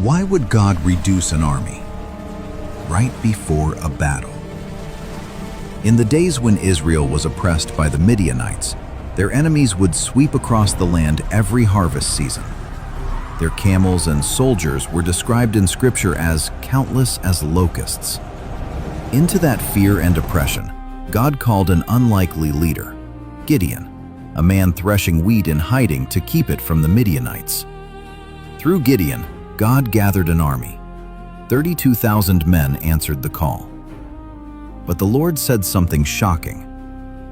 Why would God reduce an army right before a battle? In the days when Israel was oppressed by the Midianites, their enemies would sweep across the land every harvest season. Their camels and soldiers were described in Scripture as countless as locusts. Into that fear and oppression, God called an unlikely leader, Gideon, a man threshing wheat in hiding to keep it from the Midianites. Through Gideon, God gathered an army. 32,000 men answered the call. But the Lord said something shocking.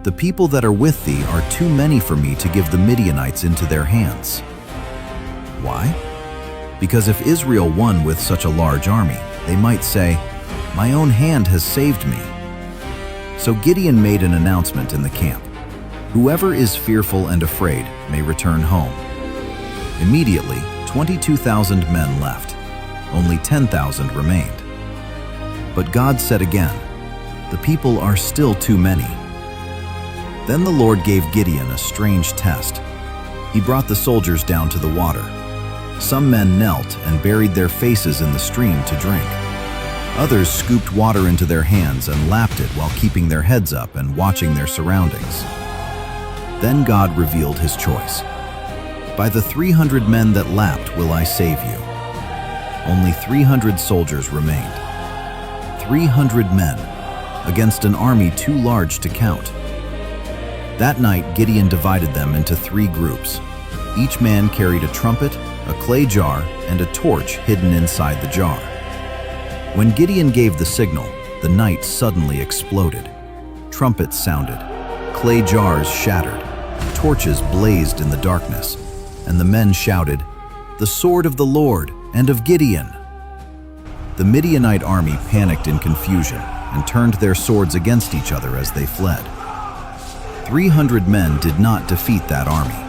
"The people that are with thee are too many for me to give the Midianites into their hands." Why? Because if Israel won with such a large army, they might say, "My own hand has saved me." So Gideon made an announcement in the camp. Whoever is fearful and afraid may return home. Immediately, 22,000 men left. Only 10,000 remained. But God said again, "The people are still too many." Then the Lord gave Gideon a strange test. He brought the soldiers down to the water. Some men knelt and buried their faces in the stream to drink. Others scooped water into their hands and lapped it while keeping their heads up and watching their surroundings. Then God revealed his choice. "By the 300 men that lapped will I save you." Only 300 soldiers remained. 300 men against an army too large to count. That night, Gideon divided them into 3 groups. Each man carried a trumpet, a clay jar, and a torch hidden inside the jar. When Gideon gave the signal, the night suddenly exploded. Trumpets sounded, clay jars shattered, torches blazed in the darkness, and the men shouted, "The sword of the Lord and of Gideon!" The Midianite army panicked in confusion and turned their swords against each other as they fled. 300 men did not defeat that army.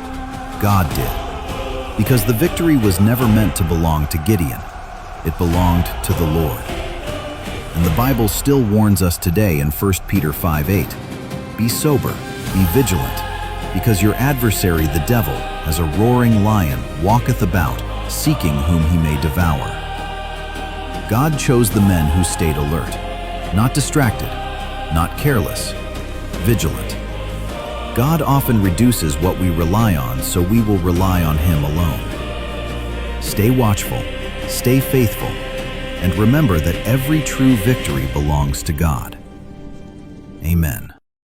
God did. Because the victory was never meant to belong to Gideon. It belonged to the Lord. And the Bible still warns us today in 1 Peter 5:8, "Be sober, be vigilant, because your adversary the devil, as a roaring lion, walketh about, seeking whom he may devour." God chose the men who stayed alert, not distracted, not careless, vigilant. God often reduces what we rely on so we will rely on him alone. Stay watchful, stay faithful, and remember that every true victory belongs to God. Amen.